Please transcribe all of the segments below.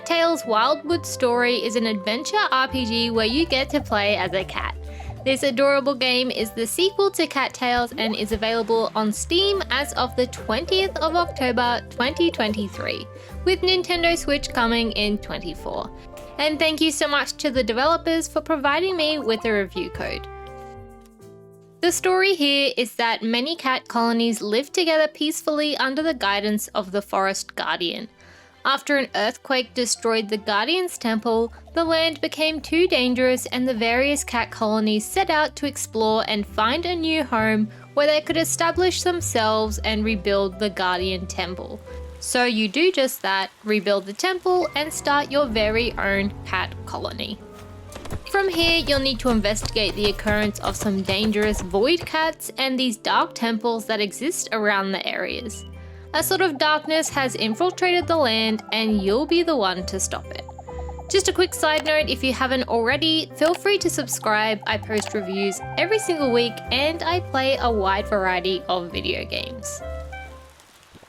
Cattails Wildwood Story is an adventure RPG where you get to play as a cat. This adorable game is the sequel to Cattails and is available on Steam as of the 20th of October 2023, with Nintendo Switch coming in 2024. And thank you so much to the developers for providing me with a review code. The story here is that many cat colonies live together peacefully under the guidance of the Forest Guardian. After an earthquake destroyed the Guardian's temple, the land became too dangerous and the various cat colonies set out to explore and find a new home where they could establish themselves and rebuild the Guardian temple. So you do just that, rebuild the temple and start your very own cat colony. From here, you'll need to investigate the occurrence of some dangerous void cats and these dark temples that exist around the areas. A sort of darkness has infiltrated the land and you'll be the one to stop it. Just a quick side note, if you haven't already, feel free to subscribe. I post reviews every single week and I play a wide variety of video games.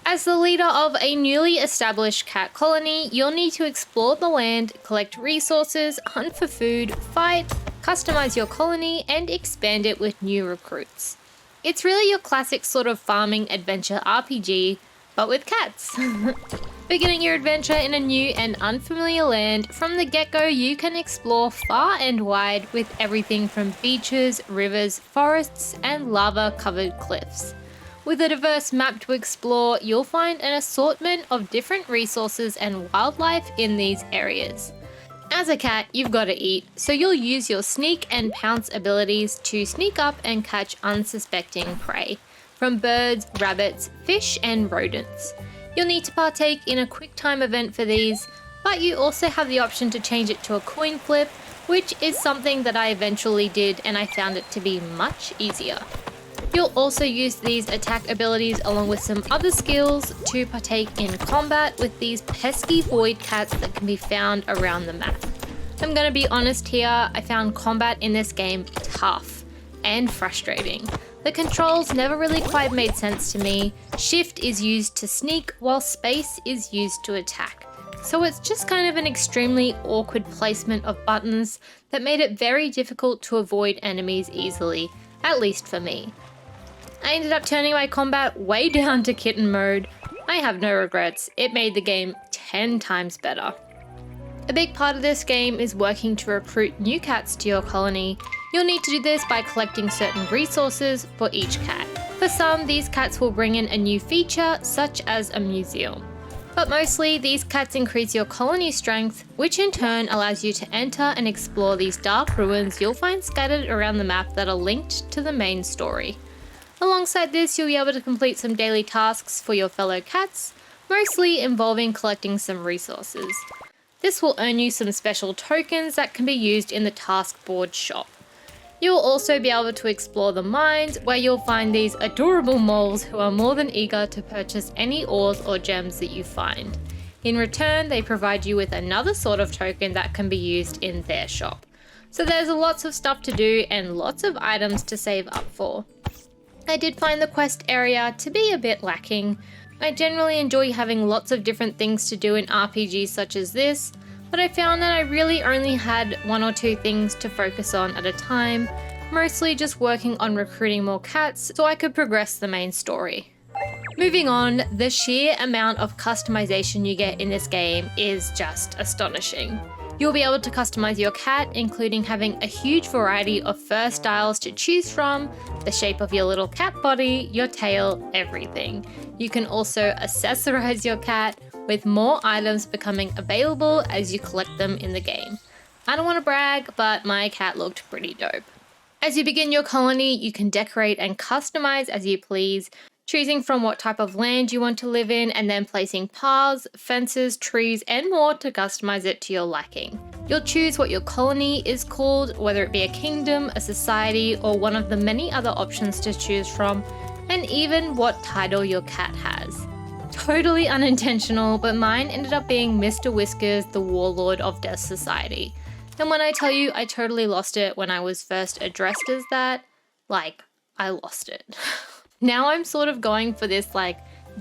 As the leader of a newly established cat colony, you'll need to explore the land, collect resources, hunt for food, fight, customize your colony, and expand it with new recruits. It's really your classic sort of farming adventure RPG, but with cats. Beginning your adventure in a new and unfamiliar land, from the get-go you can explore far and wide with everything from beaches, rivers, forests, and lava-covered cliffs. With a diverse map to explore, you'll find an assortment of different resources and wildlife in these areas. As a cat, you've got to eat, so you'll use your sneak and pounce abilities to sneak up and catch unsuspecting prey, from birds, rabbits, fish, and rodents. You'll need to partake in a quick time event for these, but you also have the option to change it to a coin flip, which is something that I eventually did and I found it to be much easier. You'll also use these attack abilities along with some other skills to partake in combat with these pesky void cats that can be found around the map. I'm gonna be honest here, I found combat in this game tough and frustrating. The controls never really quite made sense to me. Shift is used to sneak while space is used to attack. So it's just kind of an extremely awkward placement of buttons that made it very difficult to avoid enemies easily, at least for me. I ended up turning my combat way down to kitten mode. I have no regrets, it made the game 10 times better. A big part of this game is working to recruit new cats to your colony. You'll need to do this by collecting certain resources for each cat. For some, these cats will bring in a new feature, such as a museum. But mostly, these cats increase your colony strength, which in turn allows you to enter and explore these dark ruins you'll find scattered around the map that are linked to the main story. Alongside this, you'll be able to complete some daily tasks for your fellow cats, mostly involving collecting some resources. This will earn you some special tokens that can be used in the task board shop. You'll also be able to explore the mines, where you'll find these adorable moles who are more than eager to purchase any ores or gems that you find. In return, they provide you with another sort of token that can be used in their shop. So there's lots of stuff to do and lots of items to save up for. I did find the quest area to be a bit lacking. I generally enjoy having lots of different things to do in RPGs such as this, but I found that I really only had one or two things to focus on at a time, mostly just working on recruiting more cats so I could progress the main story. Moving on, the sheer amount of customization you get in this game is just astonishing. You'll be able to customize your cat, including having a huge variety of fur styles to choose from, the shape of your little cat body, your tail, everything. You can also accessorize your cat, with more items becoming available as you collect them in the game. I don't want to brag, but my cat looked pretty dope. As you begin your colony, you can decorate and customize as you please, choosing from what type of land you want to live in and then placing paths, fences, trees, and more to customize it to your liking. You'll choose what your colony is called, whether it be a kingdom, a society, or one of the many other options to choose from, and even what title your cat has. Totally unintentional, but mine ended up being Mr. Whiskers, the Warlord of Death Society. And when I tell you I totally lost it when I was first addressed as that, I lost it. Now I'm sort of going for this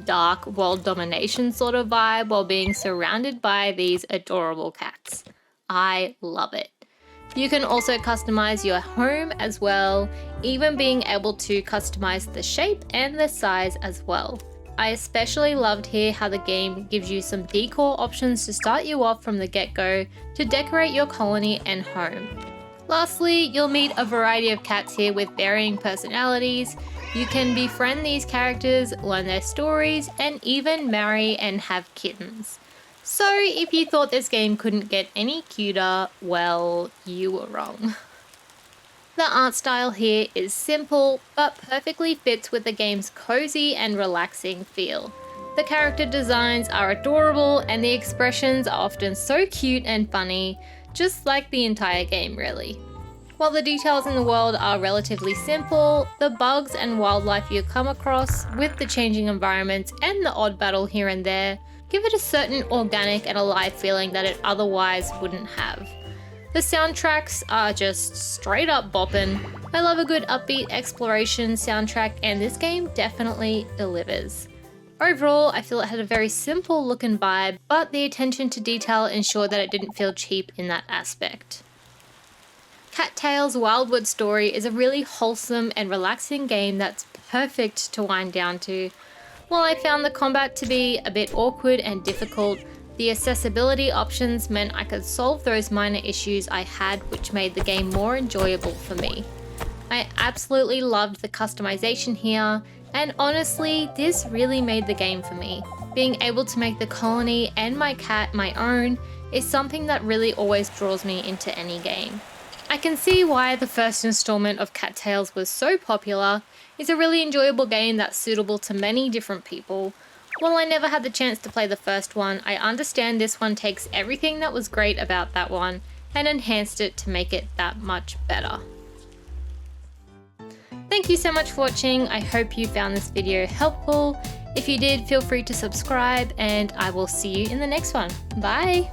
dark world domination sort of vibe while being surrounded by these adorable cats. I love it. You can also customize your home as well, even being able to customize the shape and the size as well. I especially loved here how the game gives you some decor options to start you off from the get-go to decorate your colony and home. Lastly, you'll meet a variety of cats here with varying personalities. You can befriend these characters, learn their stories, and even marry and have kittens. So if you thought this game couldn't get any cuter, well, you were wrong. The art style here is simple, but perfectly fits with the game's cozy and relaxing feel. The character designs are adorable and the expressions are often so cute and funny, just like the entire game really. While the details in the world are relatively simple, the bugs and wildlife you come across, with the changing environments and the odd battle here and there, give it a certain organic and alive feeling that it otherwise wouldn't have. The soundtracks are just straight up boppin'. I love a good upbeat exploration soundtrack and this game definitely delivers. Overall, I feel it had a very simple look and vibe, but the attention to detail ensured that it didn't feel cheap in that aspect. Cattails Wildwood Story is a really wholesome and relaxing game that's perfect to wind down to. While I found the combat to be a bit awkward and difficult, the accessibility options meant I could solve those minor issues I had, which made the game more enjoyable for me. I absolutely loved the customization here, and honestly, this really made the game for me. Being able to make the colony and my cat my own is something that really always draws me into any game. I can see why the first installment of Cattails was so popular. It's a really enjoyable game that's suitable to many different people. While I never had the chance to play the first one, I understand this one takes everything that was great about that one and enhanced it to make it that much better. Thank you so much for watching. I hope you found this video helpful. If you did, feel free to subscribe and I will see you in the next one. Bye!